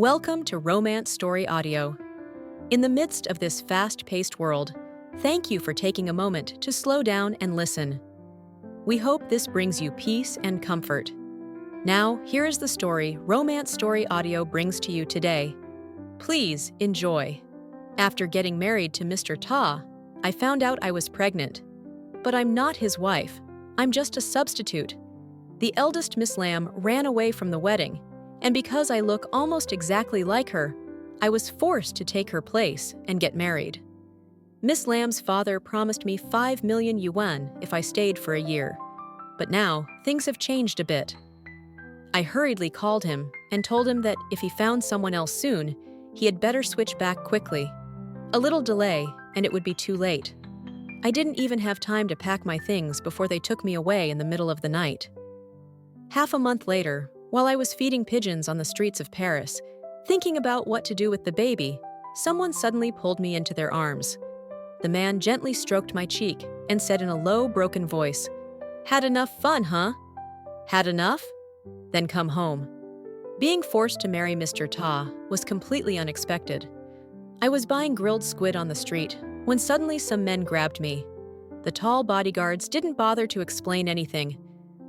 Welcome to Romance Story Audio. In the midst of this fast-paced world, thank you for taking a moment to slow down and listen. We hope this brings you peace and comfort. Now, here is the story Romance Story Audio brings to you today. Please enjoy. After getting married to Mr. Ta, I found out I was pregnant. But I'm not his wife. I'm just a substitute. The eldest Miss Lam ran away from the wedding, and because I look almost exactly like her, I was forced to take her place and get married. Miss Lam's father promised me 5 million yuan if I stayed for a year. But now, things have changed a bit. I hurriedly called him and told him that if he found someone else soon, he had better switch back quickly. A little delay, and it would be too late. I didn't even have time to pack my things before they took me away in the middle of the night. Half a month later, while I was feeding pigeons on the streets of Paris, thinking about what to do with the baby, someone suddenly pulled me into their arms. The man gently stroked my cheek and said in a low, broken voice, "Had enough fun, huh? Had enough? Then come home." Being forced to marry Mr. Ta was completely unexpected. I was buying grilled squid on the street when suddenly some men grabbed me. The tall bodyguards didn't bother to explain anything.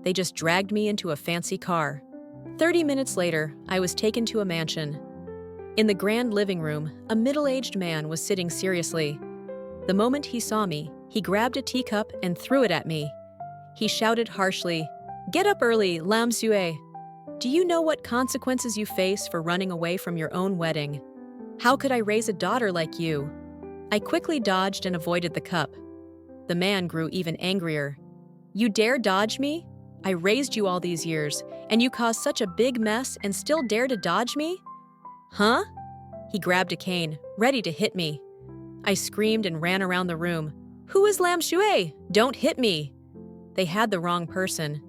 They just dragged me into a fancy car. 30 minutes later, I was taken to a mansion. In the grand living room, a middle-aged man was sitting seriously. The moment he saw me, he grabbed a teacup and threw it at me. He shouted harshly, "Get up early, Lam Sue. Do you know what consequences you face for running away from your own wedding? How could I raise a daughter like you?" I quickly dodged and avoided the cup. The man grew even angrier. "You dare dodge me? I raised you all these years, and you caused such a big mess and still dare to dodge me? Huh?" He grabbed a cane, ready to hit me. I screamed and ran around the room. "Who is Lam Sue? Don't hit me!" They had the wrong person.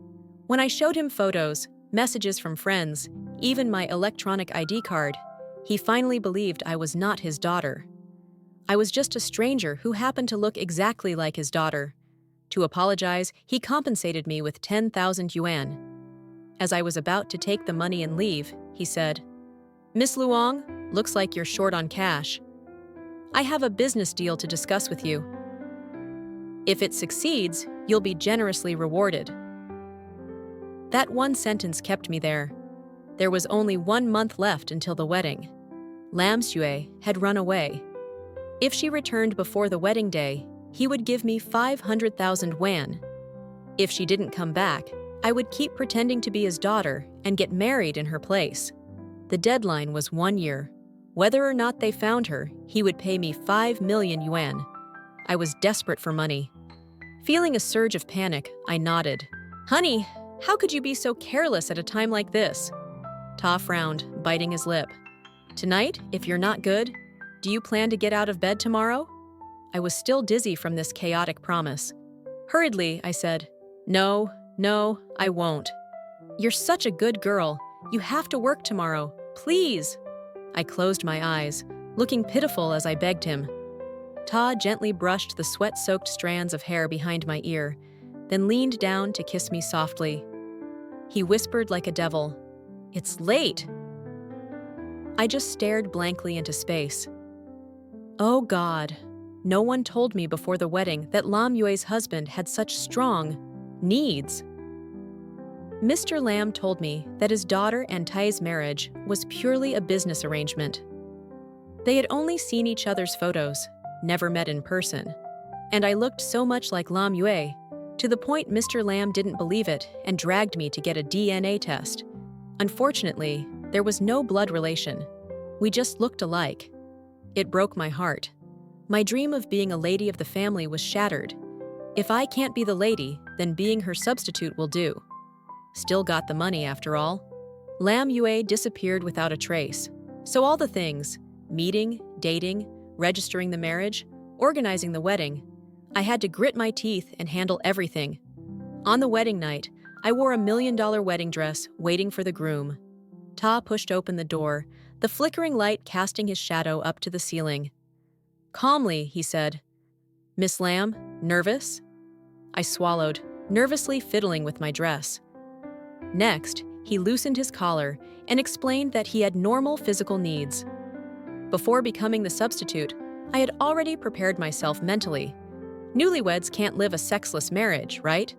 When I showed him photos, messages from friends, even my electronic ID card, he finally believed I was not his daughter. I was just a stranger who happened to look exactly like his daughter. To apologize, he compensated me with 10,000 yuan. As I was about to take the money and leave, he said, "Miss Luong, looks like you're short on cash. I have a business deal to discuss with you. If it succeeds, you'll be generously rewarded." That one sentence kept me there. There was only 1 month left until the wedding. Lam Sue had run away. If she returned before the wedding day, he would give me 500,000 yuan. If she didn't come back, I would keep pretending to be his daughter and get married in her place. The deadline was 1 year. Whether or not they found her, he would pay me 5 million yuan. I was desperate for money. Feeling a surge of panic, I nodded. "Honey, how could you be so careless at a time like this?" Ta frowned, biting his lip. "Tonight, if you're not good, do you plan to get out of bed tomorrow?" I was still dizzy from this chaotic promise. Hurriedly, I said, No, I won't." "You're such a good girl. You have to work tomorrow. Please." I closed my eyes, looking pitiful as I begged him. Ta gently brushed the sweat-soaked strands of hair behind my ear, then leaned down to kiss me softly. He whispered like a devil, "It's late." I just stared blankly into space. Oh God, no one told me before the wedding that Lam Yue's husband had such strong needs. Mr. Lam told me that his daughter and Tai's marriage was purely a business arrangement. They had only seen each other's photos, never met in person, and I looked so much like Lam Yue, to the point Mr. Lam didn't believe it and dragged me to get a DNA test. Unfortunately, there was no blood relation. We just looked alike. It broke my heart. My dream of being a lady of the family was shattered. If I can't be the lady, then being her substitute will do. Still got the money after all. Lam Yue disappeared without a trace. So all the things, meeting, dating, registering the marriage, organizing the wedding, I had to grit my teeth and handle everything. On the wedding night, I wore a $1 million wedding dress, waiting for the groom. Ta pushed open the door, the flickering light casting his shadow up to the ceiling. Calmly, he said, "Miss Lam, nervous?" I swallowed, nervously fiddling with my dress. Next, He loosened his collar and explained that he had normal physical needs. Before becoming the substitute, I had already prepared myself mentally. Newlyweds can't live a sexless marriage, right?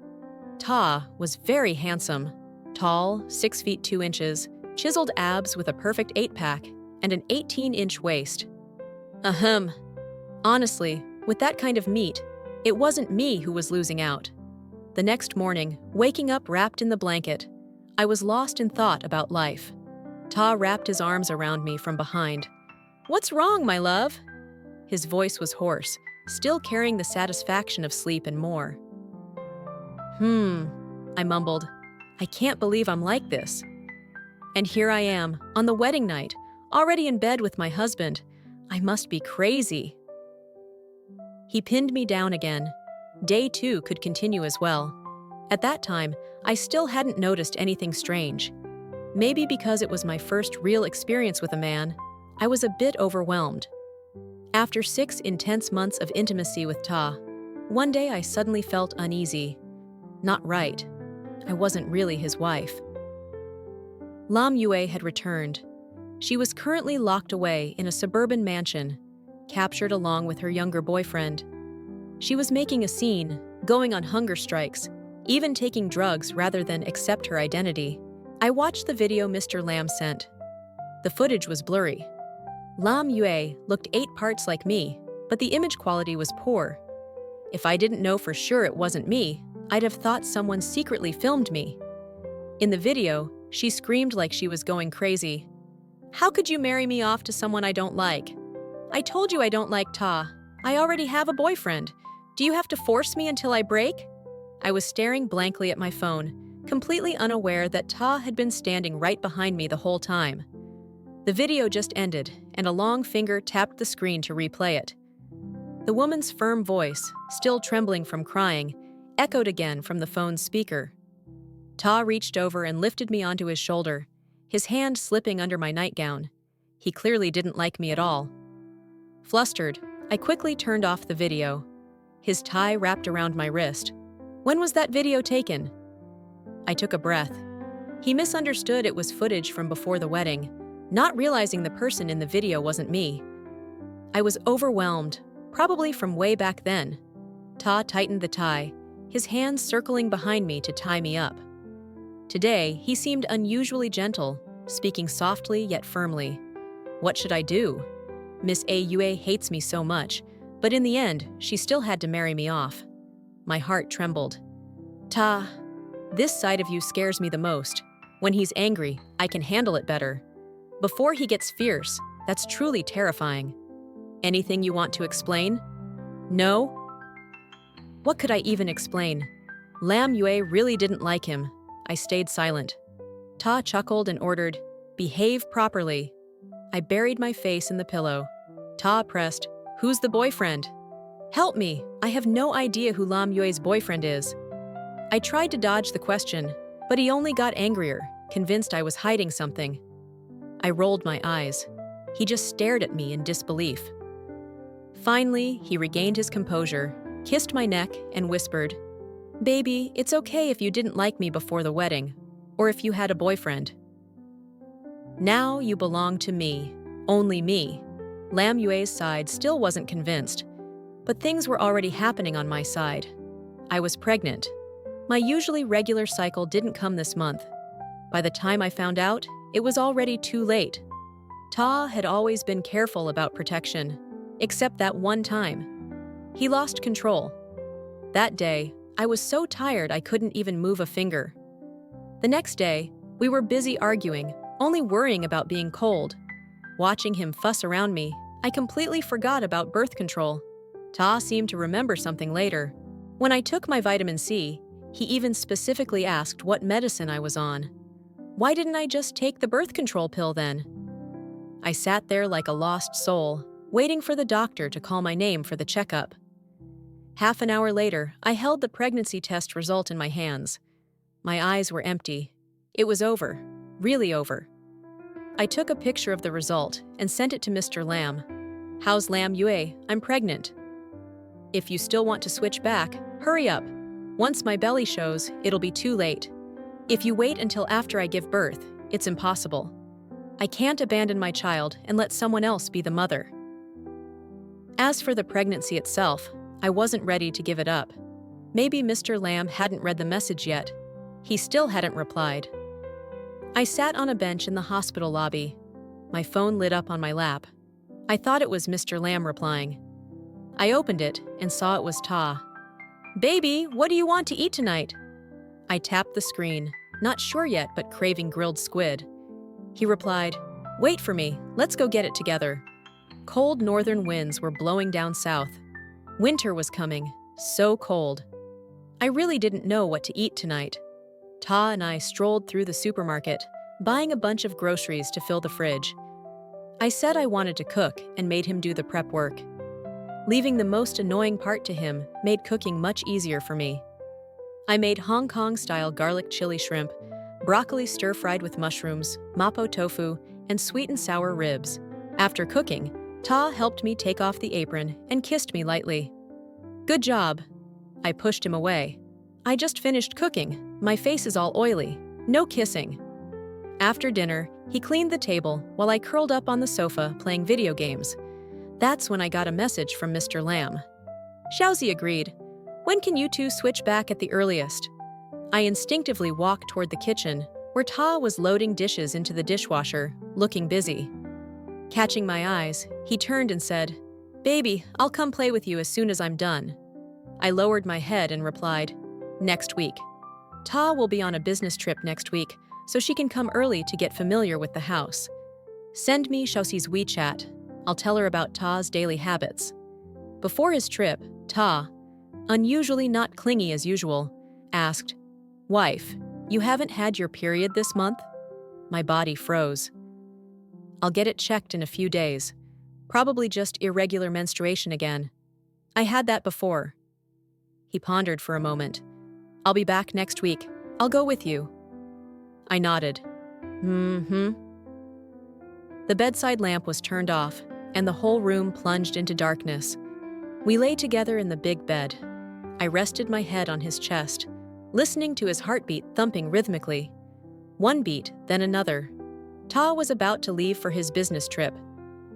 Ta was very handsome. Tall, 6 feet 2 inches, chiseled abs with a perfect 8-pack, and an 18-inch waist. Ahem. Honestly, with that kind of meat, it wasn't me who was losing out. The next morning, waking up wrapped in the blanket, I was lost in thought about life. Ta wrapped his arms around me from behind. "What's wrong, my love?" His voice was hoarse, still carrying the satisfaction of sleep and more. I mumbled. I can't believe I'm like this. And here I am, on the wedding night, already in bed with my husband. I must be crazy. He pinned me down again. Day 2 could continue as well. At that time, I still hadn't noticed anything strange. Maybe because it was my first real experience with a man, I was a bit overwhelmed. After 6 intense months of intimacy with Ta, one day I suddenly felt uneasy. Not right. I wasn't really his wife. Lam Yue had returned. She was currently locked away in a suburban mansion, captured along with her younger boyfriend. She was making a scene, going on hunger strikes, even taking drugs rather than accept her identity. I watched the video Mr. Lam sent. The footage was blurry. Lam Yue looked 8 parts like me, but the image quality was poor. If I didn't know for sure it wasn't me, I'd have thought someone secretly filmed me. In the video, she screamed like she was going crazy. "How could you marry me off to someone I don't like? I told you I don't like Ta. I already have a boyfriend. Do you have to force me until I break?" I was staring blankly at my phone, completely unaware that Ta had been standing right behind me the whole time. The video just ended, and a long finger tapped the screen to replay it. The woman's firm voice, still trembling from crying, echoed again from the phone's speaker. Ta reached over and lifted me onto his shoulder, his hand slipping under my nightgown. He clearly didn't like me at all. Flustered, I quickly turned off the video. His tie wrapped around my wrist. "When was that video taken?" I took a breath. He misunderstood it was footage from before the wedding, not realizing the person in the video wasn't me. I was overwhelmed, probably from way back then. Ta tightened the tie, his hands circling behind me to tie me up. Today, he seemed unusually gentle, speaking softly yet firmly. What should I do? Miss A. Yue hates me so much, but in the end, she still had to marry me off. My heart trembled. Ta, this side of you scares me the most. When he's angry, I can handle it better. Before he gets fierce, that's truly terrifying. Anything you want to explain? No? What could I even explain? Lam Yue really didn't like him. I stayed silent. Ta chuckled and ordered, "Behave properly." I buried my face in the pillow. Ta pressed, "Who's the boyfriend?" "Help me, I have no idea who Lam Yue's boyfriend is." I tried to dodge the question, but he only got angrier, convinced I was hiding something. I rolled my eyes. He just stared at me in disbelief. Finally, he regained his composure, kissed my neck, and whispered, "Baby, it's okay if you didn't like me before the wedding, or if you had a boyfriend. Now you belong to me, only me." Lam Yue's side still wasn't convinced, but things were already happening on my side. I was pregnant. My usually regular cycle didn't come this month. By the time I found out, it was already too late. Ta had always been careful about protection, except that one time. He lost control. That day, I was so tired I couldn't even move a finger. The next day, we were busy arguing, only worrying about being cold. Watching him fuss around me, I completely forgot about birth control. Ta seemed to remember something later. When I took my vitamin C, he even specifically asked what medicine I was on. Why didn't I just take the birth control pill then? I sat there like a lost soul, waiting for the doctor to call my name for the checkup. Half an hour later, I held the pregnancy test result in my hands. My eyes were empty. It was over, really over. I took a picture of the result and sent it to Mr. Lam. "How's Lam Yue? I'm pregnant." "If you still want to switch back, hurry up. Once my belly shows, it'll be too late." If you wait until after I give birth, it's impossible. I can't abandon my child and let someone else be the mother. As for the pregnancy itself, I wasn't ready to give it up. Maybe Mr. Lamb hadn't read the message yet. He still hadn't replied. I sat on a bench in the hospital lobby. My phone lit up on my lap. I thought it was Mr. Lamb replying. I opened it and saw it was Ta. "Baby, what do you want to eat tonight?" I tapped the screen, not sure yet but craving grilled squid. He replied, "Wait for me, let's go get it together." Cold northern winds were blowing down south. Winter was coming, so cold. I really didn't know what to eat tonight. Ta and I strolled through the supermarket, buying a bunch of groceries to fill the fridge. I said I wanted to cook and made him do the prep work. Leaving the most annoying part to him made cooking much easier for me. I made Hong Kong-style garlic chili shrimp, broccoli stir-fried with mushrooms, mapo tofu, and sweet and sour ribs. After cooking, Ta helped me take off the apron and kissed me lightly. "Good job." I pushed him away. "I just finished cooking. My face is all oily. No kissing." After dinner, he cleaned the table while I curled up on the sofa playing video games. That's when I got a message from Mr. Lamb. Xiaozi agreed. "When can you two switch back at the earliest?" I instinctively walked toward the kitchen, where Ta was loading dishes into the dishwasher, looking busy. Catching my eyes, he turned and said, "Baby, I'll come play with you as soon as I'm done." I lowered my head and replied, "Next week." Ta will be on a business trip next week, so she can come early to get familiar with the house. Send me Xiaoxi's WeChat. I'll tell her about Ta's daily habits. Before his trip, Ta, unusually not clingy as usual, asked, "Wife, you haven't had your period this month?" My body froze. "I'll get it checked in a few days. Probably just irregular menstruation again. I had that before." He pondered for a moment. "I'll be back next week. I'll go with you." I nodded. The bedside lamp was turned off, and the whole room plunged into darkness. We lay together in the big bed. I rested my head on his chest, listening to his heartbeat thumping rhythmically. One beat, then another. Ta was about to leave for his business trip.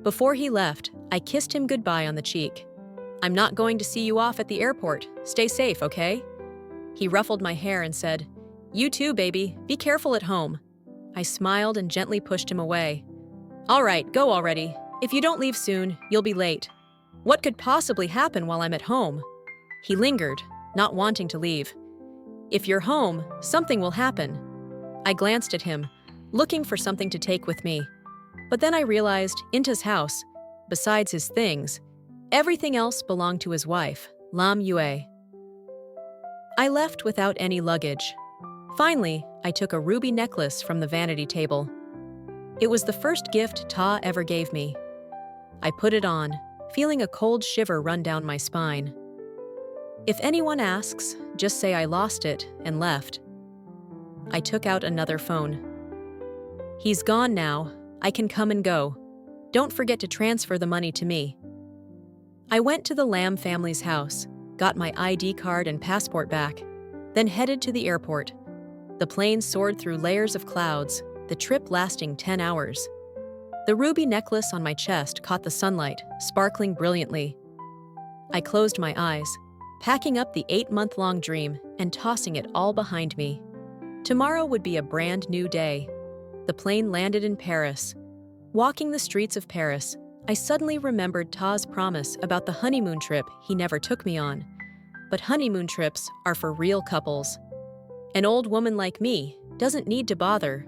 Before he left, I kissed him goodbye on the cheek. "I'm not going to see you off at the airport. Stay safe, okay?" He ruffled my hair and said, "You too, baby. Be careful at home." I smiled and gently pushed him away. "All right, go already. If you don't leave soon, you'll be late." "What could possibly happen while I'm at home?" He lingered, not wanting to leave. "If you're home, something will happen." I glanced at him, looking for something to take with me. But then I realized Inta's house, besides his things, everything else belonged to his wife, Lam Yue. I left without any luggage. Finally, I took a ruby necklace from the vanity table. It was the first gift Ta ever gave me. I put it on, feeling a cold shiver run down my spine. If anyone asks, just say I lost it and left. I took out another phone. "He's gone now. I can come and go. Don't forget to transfer the money to me." I went to the Lamb family's house, got my ID card and passport back, then headed to the airport. The plane soared through layers of clouds, the trip lasting 10 hours. The ruby necklace on my chest caught the sunlight, sparkling brilliantly. I closed my eyes, packing up the 8-month-long dream and tossing it all behind me. Tomorrow would be a brand new day. The plane landed in Paris. Walking the streets of Paris, I suddenly remembered Ta's promise about the honeymoon trip he never took me on. But honeymoon trips are for real couples. An old woman like me doesn't need to bother.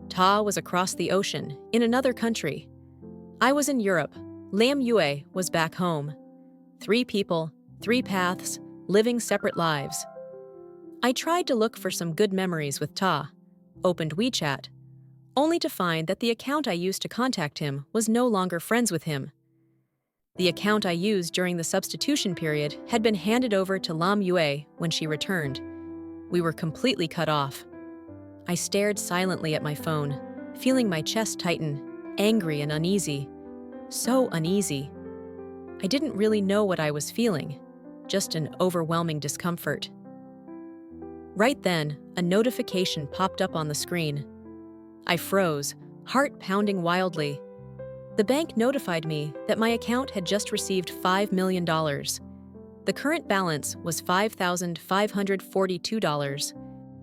Ta was across the ocean, in another country. I was in Europe. Lam Yue was back home. 3 people, 3 paths, living separate lives. I tried to look for some good memories with Ta, opened WeChat, only to find that the account I used to contact him was no longer friends with him. The account I used during the substitution period had been handed over to Lam Yue when she returned. We were completely cut off. I stared silently at my phone, feeling my chest tighten, angry and uneasy. So uneasy. I didn't really know what I was feeling, just an overwhelming discomfort. Right then, a notification popped up on the screen. I froze, heart pounding wildly. The bank notified me that my account had just received $5 million. The current balance was $5,542.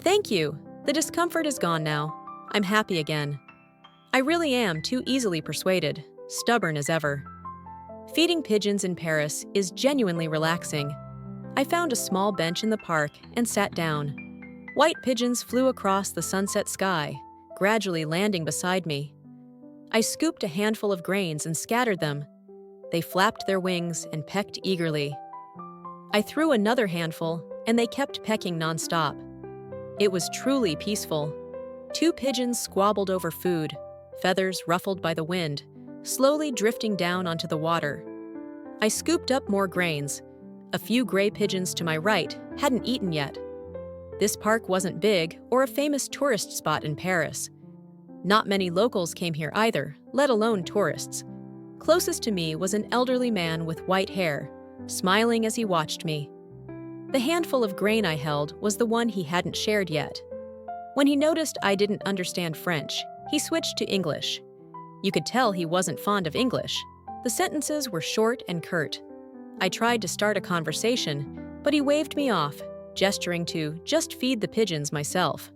Thank you. The discomfort is gone now. I'm happy again. I really am too easily persuaded, stubborn as ever. Feeding pigeons in Paris is genuinely relaxing. I found a small bench in the park and sat down. White pigeons flew across the sunset sky, gradually landing beside me. I scooped a handful of grains and scattered them. They flapped their wings and pecked eagerly. I threw another handful, and they kept pecking nonstop. It was truly peaceful. 2 pigeons squabbled over food, feathers ruffled by the wind, slowly drifting down onto the water. I scooped up more grains. A few gray pigeons to my right hadn't eaten yet. This park wasn't big or a famous tourist spot in Paris. Not many locals came here either, let alone tourists. Closest to me was an elderly man with white hair, smiling as he watched me. The handful of grain I held was the one he hadn't shared yet. When he noticed I didn't understand French, he switched to English. You could tell he wasn't fond of English. The sentences were short and curt. I tried to start a conversation, but he waved me off, gesturing to just feed the pigeons myself.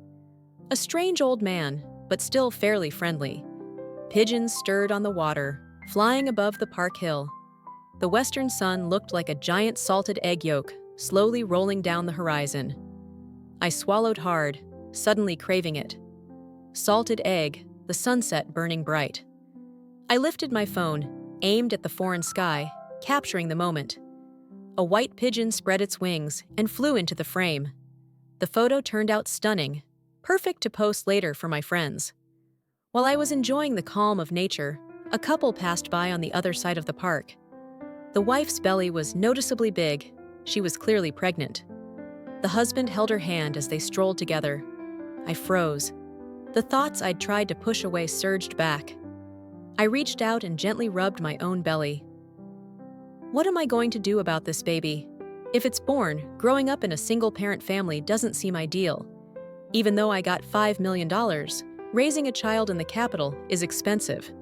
A strange old man, but still fairly friendly. Pigeons stirred on the water, flying above the park hill. The western sun looked like a giant salted egg yolk, slowly rolling down the horizon. I swallowed hard, suddenly craving it. Salted egg, the sunset burning bright. I lifted my phone, aimed at the foreign sky, capturing the moment. A white pigeon spread its wings and flew into the frame. The photo turned out stunning, perfect to post later for my friends. While I was enjoying the calm of nature, a couple passed by on the other side of the park. The wife's belly was noticeably big. She was clearly pregnant. The husband held her hand as they strolled together. I froze. The thoughts I'd tried to push away surged back. I reached out and gently rubbed my own belly. What am I going to do about this baby? If it's born, growing up in a single-parent family doesn't seem ideal. Even though I got $5 million, raising a child in the capital is expensive.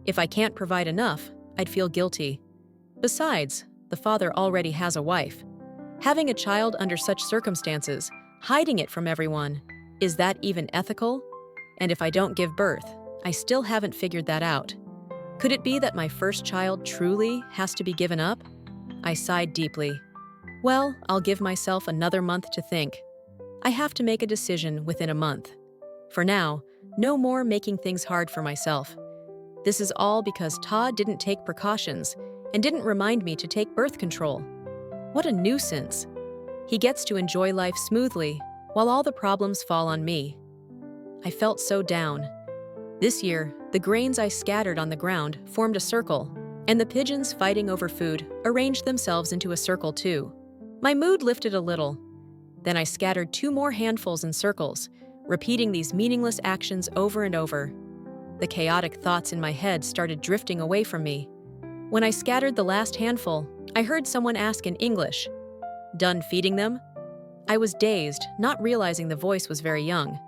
If I can't provide enough, I'd feel guilty. Besides, the father already has a wife. Having a child under such circumstances, hiding it from everyone, is that even ethical? And if I don't give birth, I still haven't figured that out. Could it be that my first child truly has to be given up? I sighed deeply. Well, I'll give myself another month to think. I have to make a decision within a month. For now, no more making things hard for myself. This is all because Todd didn't take precautions and didn't remind me to take birth control. What a nuisance. He gets to enjoy life smoothly, while all the problems fall on me. I felt so down. This year, the grains I scattered on the ground formed a circle, and the pigeons fighting over food arranged themselves into a circle too. My mood lifted a little. Then I scattered 2 more handfuls in circles, repeating these meaningless actions over and over. The chaotic thoughts in my head started drifting away from me. When I scattered the last handful, I heard someone ask in English, "Done feeding them?" I was dazed, not realizing the voice was very young.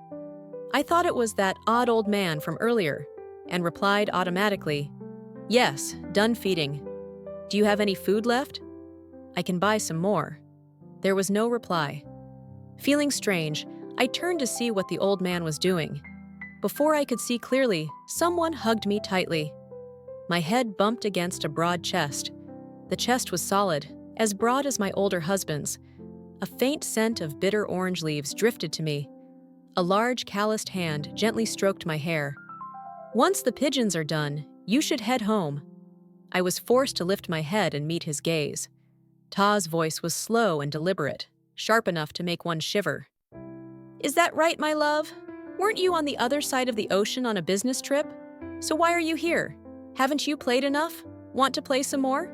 I thought it was that odd old man from earlier, and replied automatically, "Yes, done feeding. Do you have any food left? I can buy some more." There was no reply. Feeling strange, I turned to see what the old man was doing. Before I could see clearly, someone hugged me tightly. My head bumped against a broad chest. The chest was solid, as broad as my older husband's. A faint scent of bitter orange leaves drifted to me. A large, calloused hand gently stroked my hair. "Once the pigeons are done, you should head home." I was forced to lift my head and meet his gaze. Ta's voice was slow and deliberate, sharp enough to make one shiver. "Is that right, my love? Weren't you on the other side of the ocean on a business trip? So why are you here? Haven't you played enough? Want to play some more?"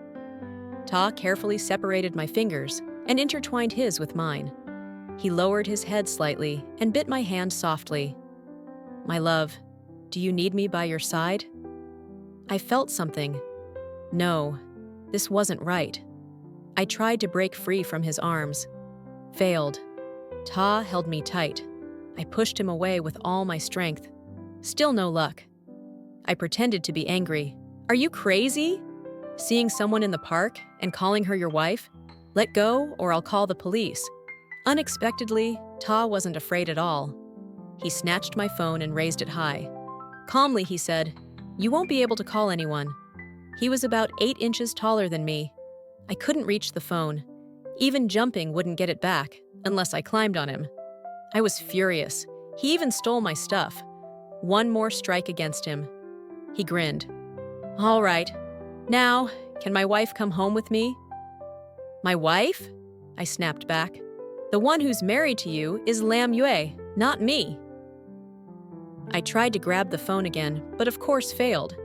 Ta carefully separated my fingers and intertwined his with mine. He lowered his head slightly and bit my hand softly. "My love, do you need me by your side?" I felt something. No, this wasn't right. I tried to break free from his arms. Failed. Ta held me tight. I pushed him away with all my strength. Still no luck. I pretended to be angry. Are you crazy? Seeing someone in the park and calling her your wife? Let go or I'll call the police. Unexpectedly, Ta wasn't afraid at all. He snatched my phone and raised it high. Calmly, he said, "You won't be able to call anyone." He was about 8 inches taller than me. I couldn't reach the phone. Even jumping wouldn't get it back, unless I climbed on him. I was furious. He even stole my stuff. One more strike against him. He grinned. "All right. Now, can my wife come home with me?" "My wife?" I snapped back. "The one who's married to you is Lam Yue, not me." I tried to grab the phone again, but of course failed.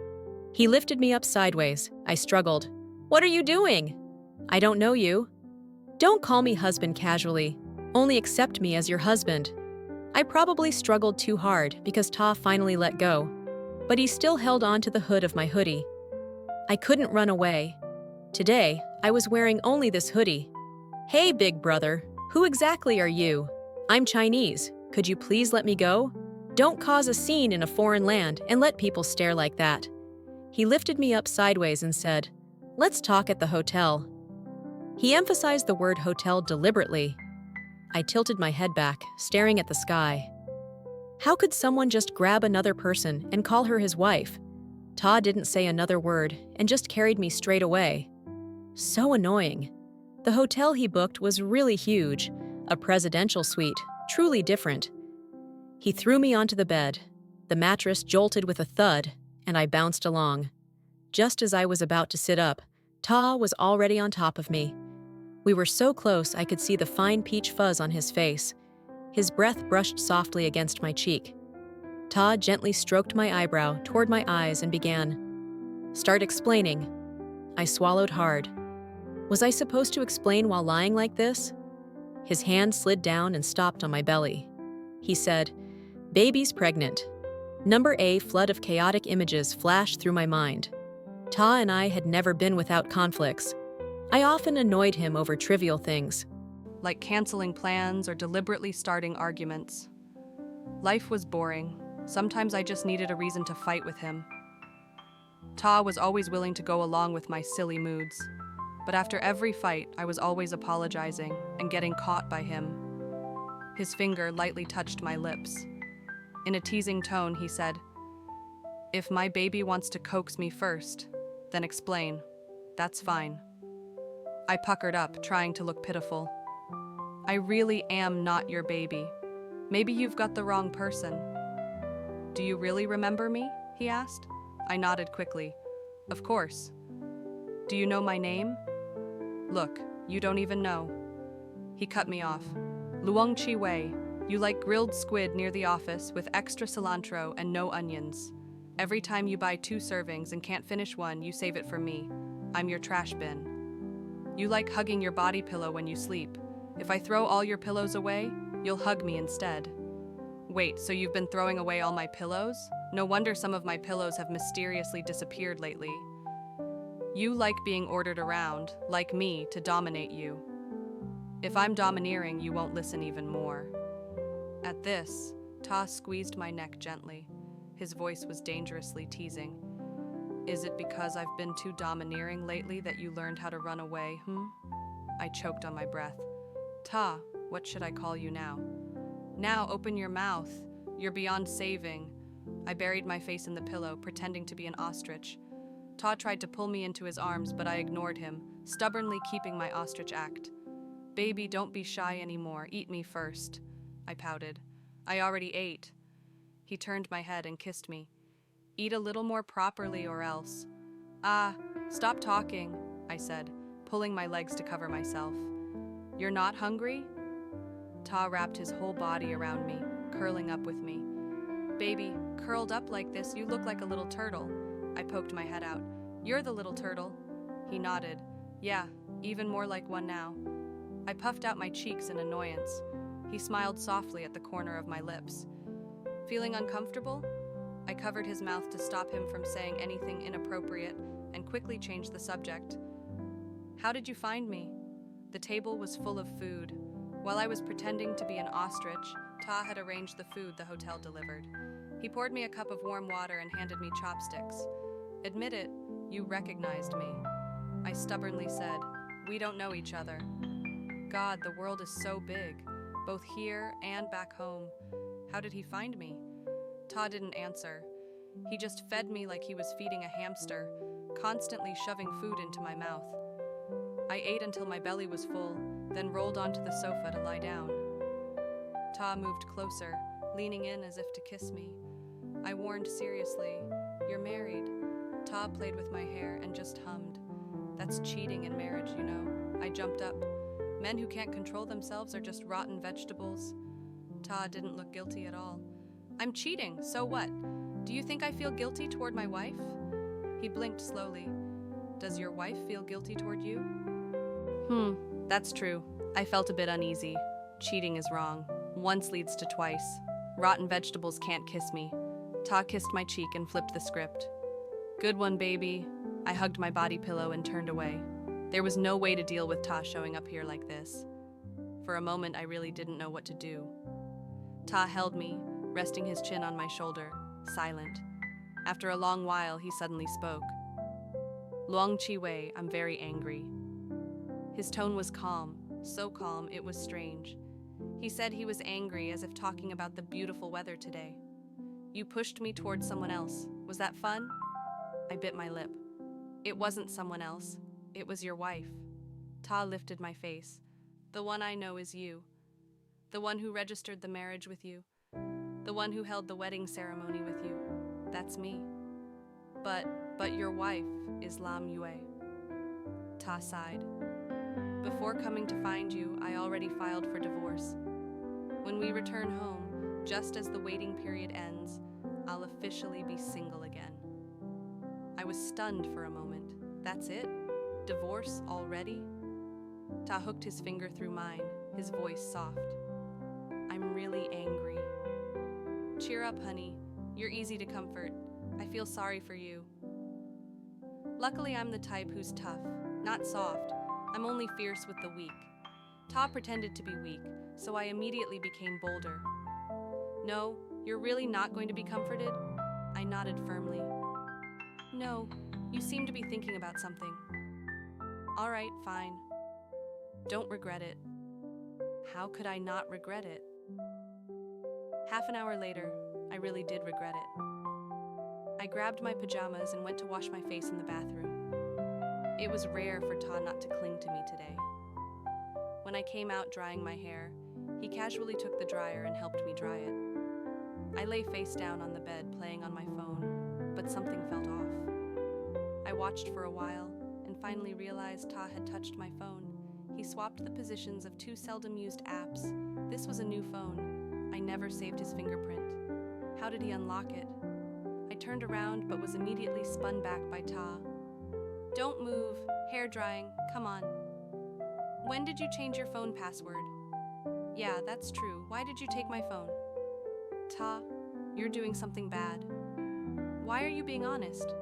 He lifted me up sideways. I struggled. "What are you doing?" "I don't know you." "Don't call me husband casually. Only accept me as your husband." I probably struggled too hard because Ta finally let go, but he still held on to the hood of my hoodie. I couldn't run away. Today, I was wearing only this hoodie. "Hey, big brother, who exactly are you? I'm Chinese. Could you please let me go? Don't cause a scene in a foreign land and let people stare like that." He lifted me up sideways and said, "Let's talk at the hotel." He emphasized the word hotel deliberately. I tilted my head back, staring at the sky. How could someone just grab another person and call her his wife? Ta didn't say another word and just carried me straight away. So annoying. The hotel he booked was really huge, a presidential suite, truly different. He threw me onto the bed. The mattress jolted with a thud, and I bounced along. Just as I was about to sit up, Ta was already on top of me. We were so close I could see the fine peach fuzz on his face. His breath brushed softly against my cheek. Ta gently stroked my eyebrow toward my eyes and began, "Start explaining." I swallowed hard. Was I supposed to explain while lying like this? His hand slid down and stopped on my belly. He said, "Baby's pregnant." Number A flood of chaotic images flashed through my mind. Ta and I had never been without conflicts. I often annoyed him over trivial things, like canceling plans or deliberately starting arguments. Life was boring. Sometimes I just needed a reason to fight with him. Ta was always willing to go along with my silly moods. But after every fight, I was always apologizing and getting caught by him. His finger lightly touched my lips. In a teasing tone, he said, "If my baby wants to coax me first, then explain. That's fine." I puckered up, trying to look pitiful. "I really am not your baby. Maybe you've got the wrong person." "Do you really remember me?" he asked. I nodded quickly. "Of course." "Do you know my name?" "Look, you don't even know." He cut me off. "Luong Chi Wei, you like grilled squid near the office with extra cilantro and no onions. Every time you buy 2 servings and can't finish one, you save it for me. I'm your trash bin. You like hugging your body pillow when you sleep. If I throw all your pillows away, you'll hug me instead." "Wait, so you've been throwing away all my pillows? No wonder some of my pillows have mysteriously disappeared lately." "You like being ordered around, like me, to dominate you. If I'm domineering, you won't listen even more." At this, Ta squeezed my neck gently. His voice was dangerously teasing. "Is it because I've been too domineering lately that you learned how to run away, I choked on my breath. "Ta, what should I call you now?" "Now open your mouth. You're beyond saving." I buried my face in the pillow, pretending to be an ostrich. Ta tried to pull me into his arms, but I ignored him, stubbornly keeping my ostrich act. "Baby, don't be shy anymore. Eat me first." I pouted. "I already ate." He turned my head and kissed me. "Eat a little more properly or else." "Ah, stop talking," I said, pulling my legs to cover myself. "You're not hungry?" Ta wrapped his whole body around me, curling up with me. "Baby, curled up like this, you look like a little turtle." I poked my head out. "You're the little turtle." He nodded. "Yeah, even more like one now." I puffed out my cheeks in annoyance. He smiled softly at the corner of my lips. Feeling uncomfortable? I covered his mouth to stop him from saying anything inappropriate and quickly changed the subject. "How did you find me?" The table was full of food. While I was pretending to be an ostrich, Ta had arranged the food the hotel delivered. He poured me a cup of warm water and handed me chopsticks. Admit it, you recognized me. I stubbornly said, we don't know each other. God, the world is so big, both here and back home. How did he find me? Ta didn't answer. He just fed me like he was feeding a hamster, constantly shoving food into my mouth. I ate until my belly was full, then rolled onto the sofa to lie down. Ta moved closer, leaning in as if to kiss me. I warned seriously, you're married. Ta played with my hair and just hummed. That's cheating in marriage, you know. I jumped up. Men who can't control themselves are just rotten vegetables. Ta didn't look guilty at all. I'm cheating, so what? Do you think I feel guilty toward my wife? He blinked slowly. Does your wife feel guilty toward you? That's true. I felt a bit uneasy. Cheating is wrong. Once leads to twice. Rotten vegetables can't kiss me. Ta kissed my cheek and flipped the script. Good one, baby. I hugged my body pillow and turned away. There was no way to deal with Ta showing up here like this. For a moment, I really didn't know what to do. Ta held me, resting his chin on my shoulder, silent. After a long while, he suddenly spoke. Luong Chi Wei, I'm very angry. His tone was calm, so calm it was strange. He said he was angry as if talking about the beautiful weather today. You pushed me towards someone else. Was that fun? I bit my lip. It wasn't someone else. It was your wife. Ta lifted my face. The one I know is you. The one who registered the marriage with you. The one who held the wedding ceremony with you. That's me. But your wife is Lam Yue. Ta sighed. Before coming to find you, I already filed for divorce. When we return home, just as the waiting period ends, I'll officially be single again. I was stunned for a moment. That's it? Divorce already? Ta hooked his finger through mine, his voice soft. I'm really angry. Cheer up, honey. You're easy to comfort. I feel sorry for you. Luckily, I'm the type who's tough, not soft. I'm only fierce with the weak. Ta pretended to be weak, so I immediately became bolder. No, you're really not going to be comforted? I nodded firmly. No, you seem to be thinking about something. All right, fine. Don't regret it. How could I not regret it? Half an hour later, I really did regret it. I grabbed my pajamas and went to wash my face in the bathroom. It was rare for Ta not to cling to me today. When I came out drying my hair, he casually took the dryer and helped me dry it. I lay face down on the bed playing on my phone, but something felt off. I watched for a while and finally realized Ta had touched my phone. He swapped the positions of two seldom used apps. This was a new phone. I never saved his fingerprint. How did he unlock it? I turned around but was immediately spun back by Ta. Don't move. Hair drying. Come on. When did you change your phone password? Yeah, that's true. Why did you take my phone? Ta, you're doing something bad. Why are you being honest?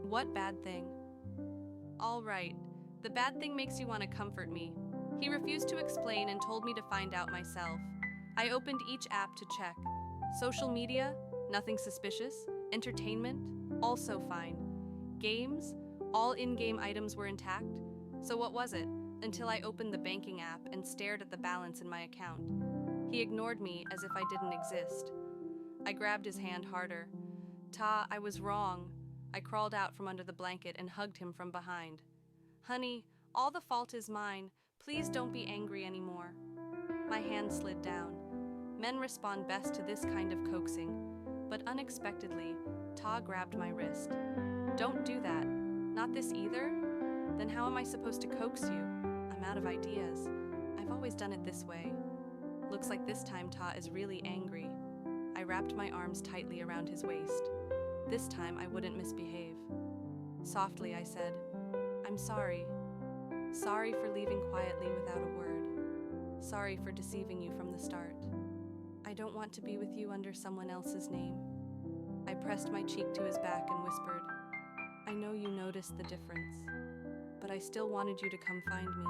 What bad thing? All right. The bad thing makes you want to comfort me. He refused to explain and told me to find out myself. I opened each app to check. Social media? Nothing suspicious. Entertainment? Also fine. Games? All in-game items were intact. So what was it? Until I opened the banking app and stared at the balance in my account. He ignored me as if I didn't exist. I grabbed his hand harder. Ta, I was wrong. I crawled out from under the blanket and hugged him from behind. Honey, all the fault is mine. Please don't be angry anymore. My hand slid down. Men respond best to this kind of coaxing, but unexpectedly, Ta grabbed my wrist. Don't do that. Not this either? Then how am I supposed to coax you? I'm out of ideas. I've always done it this way. Looks like this time Ta is really angry. I wrapped my arms tightly around his waist. This time I wouldn't misbehave. Softly I said, I'm sorry. Sorry for leaving quietly without a word. Sorry for deceiving you from the start. I don't want to be with you under someone else's name. I pressed my cheek to his back and whispered, I know you noticed the difference, but I still wanted you to come find me.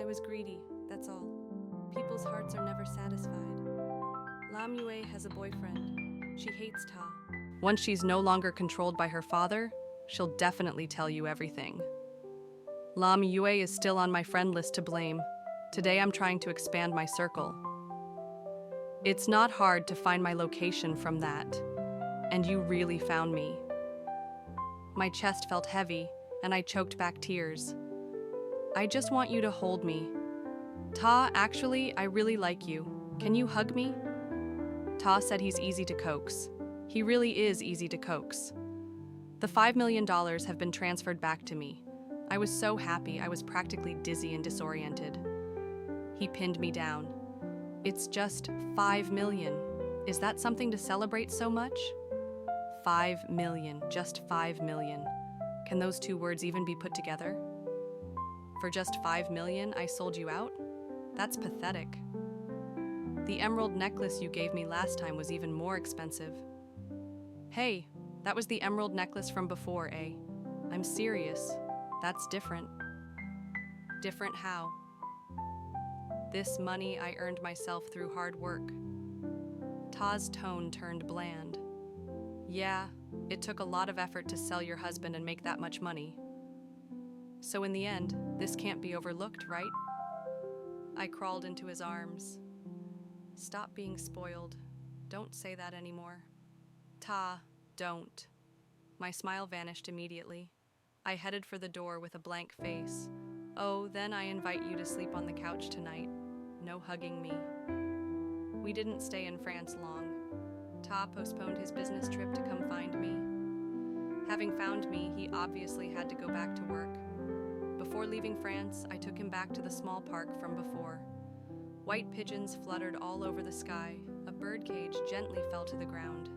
I was greedy, that's all. People's hearts are never satisfied. Lam Yue has a boyfriend. She hates Ta. Once she's no longer controlled by her father, she'll definitely tell you everything. Lam Yue is still on my friend list to blame. Today I'm trying to expand my circle. It's not hard to find my location from that. And you really found me. My chest felt heavy, and I choked back tears. I just want you to hold me. Ta, actually, I really like you. Can you hug me? Ta said he's easy to coax. He really is easy to coax. The $5 million have been transferred back to me. I was so happy I was practically dizzy and disoriented. He pinned me down. It's just 5 million. Is that something to celebrate so much? 5 million, just 5 million. Can those two words even be put together? For just 5 million, I sold you out? That's pathetic. The emerald necklace you gave me last time was even more expensive. Hey, that was the emerald necklace from before, eh? I'm serious. That's different. Different how? This money I earned myself through hard work. Ta's tone turned bland. Yeah, it took a lot of effort to sell your husband and make that much money. So in the end, this can't be overlooked, right? I crawled into his arms. Stop being spoiled. Don't say that anymore. Ta, don't. My smile vanished immediately. I headed for the door with a blank face. Oh, then I invite you to sleep on the couch tonight. No hugging me. We didn't stay in France long. Ta postponed his business trip to come find me. Having found me, he obviously had to go back to work. Before leaving France, I took him back to the small park from before. White pigeons fluttered all over the sky. A birdcage gently fell to the ground.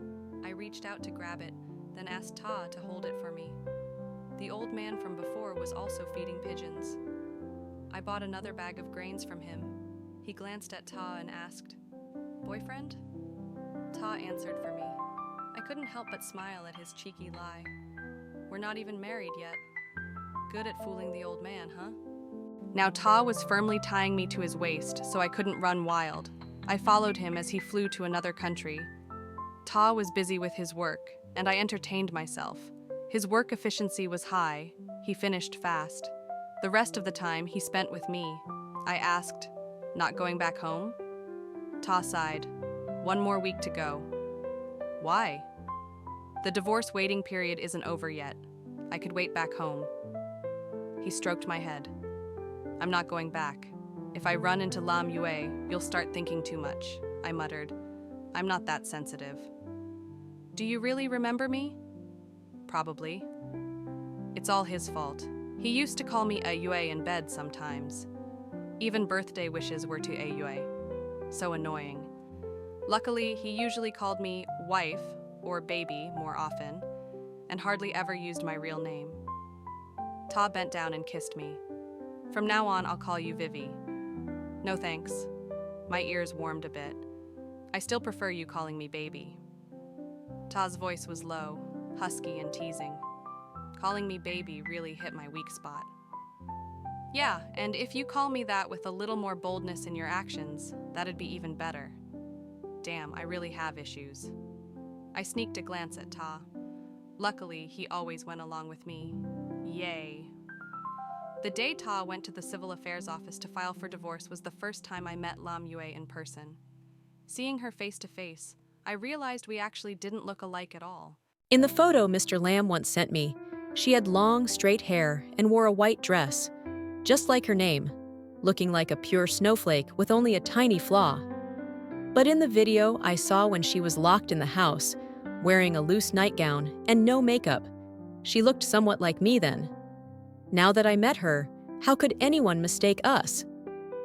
I reached out to grab it, then asked Ta to hold it for me. The old man from before was also feeding pigeons. I bought another bag of grains from him. He glanced at Ta and asked, "Boyfriend?" Ta answered for me. I couldn't help but smile at his cheeky lie. We're not even married yet. Good at fooling the old man, huh? Now Ta was firmly tying me to his waist, so I couldn't run wild. I followed him as he flew to another country. Ta was busy with his work, and I entertained myself. His work efficiency was high. He finished fast. The rest of the time he spent with me. I asked, "Not going back home?" Ta sighed. 1 more week to go. Why? The divorce waiting period isn't over yet. I could wait back home. He stroked my head. I'm not going back. If I run into Lam Yue, you'll start thinking too much, I muttered. I'm not that sensitive. Do you really remember me? Probably. It's all his fault. He used to call me a Yue in bed sometimes. Even birthday wishes were to a Yue. So annoying. Luckily, he usually called me wife or baby more often, and hardly ever used my real name. Ta bent down and kissed me. From now on, I'll call you Vivi. No thanks. My ears warmed a bit. I still prefer you calling me baby. Ta's voice was low, husky and teasing. Calling me baby really hit my weak spot. Yeah, and if you call me that with a little more boldness in your actions, that'd be even better. Damn, I really have issues. I sneaked a glance at Ta. Luckily, he always went along with me. Yay. The day Ta went to the Civil Affairs office to file for divorce was the first time I met Lam Yue in person. Seeing her face to face, I realized we actually didn't look alike at all. In the photo Mr. Lam once sent me, she had long, straight hair and wore a white dress, just like her name, looking like a pure snowflake with only a tiny flaw. But in the video I saw when she was locked in the house, wearing a loose nightgown and no makeup, she looked somewhat like me then. Now that I met her, how could anyone mistake us?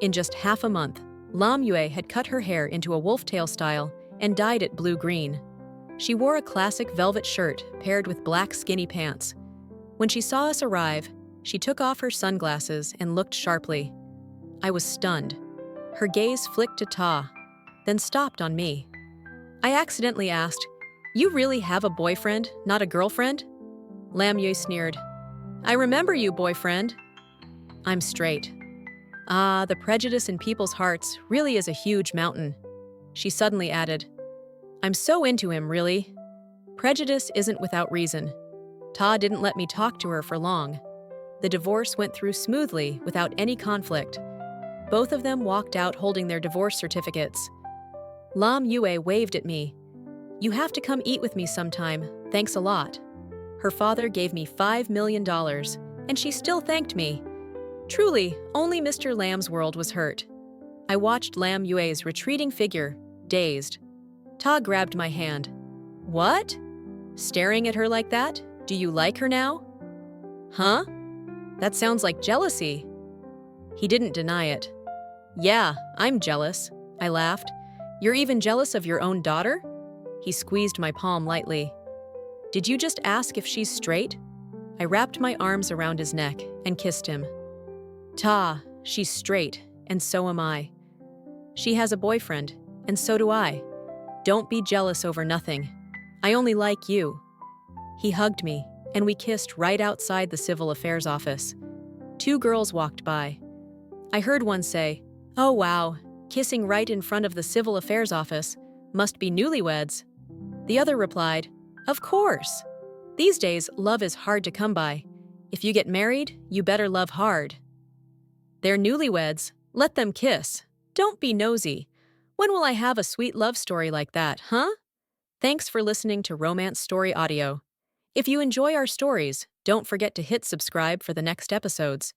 In just half a month, Lam Yue had cut her hair into a wolf-tail style and dyed it blue-green. She wore a classic velvet shirt paired with black skinny pants. When she saw us arrive, she took off her sunglasses and looked sharply. I was stunned. Her gaze flicked to Ta, then stopped on me. I accidentally asked, "You really have a boyfriend, not a girlfriend?" Lam Yue sneered. "I remember you, boyfriend." I'm straight. Ah, the prejudice in people's hearts really is a huge mountain. She suddenly added, I'm so into him, really. Prejudice isn't without reason. Ta didn't let me talk to her for long. The divorce went through smoothly without any conflict. Both of them walked out holding their divorce certificates. Lam Yue waved at me. You have to come eat with me sometime. Thanks a lot. Her father gave me $5 million, and she still thanked me. Truly, only Mr. Lam's world was hurt. I watched Lam Yue's retreating figure, dazed. Ta grabbed my hand. What? Staring at her like that? Do you like her now? Huh? That sounds like jealousy. He didn't deny it. Yeah, I'm jealous, I laughed. You're even jealous of your own daughter? He squeezed my palm lightly. Did you just ask if she's straight? I wrapped my arms around his neck and kissed him. Ta, she's straight, and so am I. She has a boyfriend, and so do I. Don't be jealous over nothing. I only like you. He hugged me, and we kissed right outside the Civil Affairs office. 2 girls walked by. I heard one say, "Oh wow, kissing right in front of the Civil Affairs office. Must be newlyweds." The other replied, "Of course. These days, love is hard to come by. If you get married, you better love hard." They're newlyweds. Let them kiss. Don't be nosy. When will I have a sweet love story like that, huh? Thanks for listening to Romance Story Audio. If you enjoy our stories, don't forget to hit subscribe for the next episodes.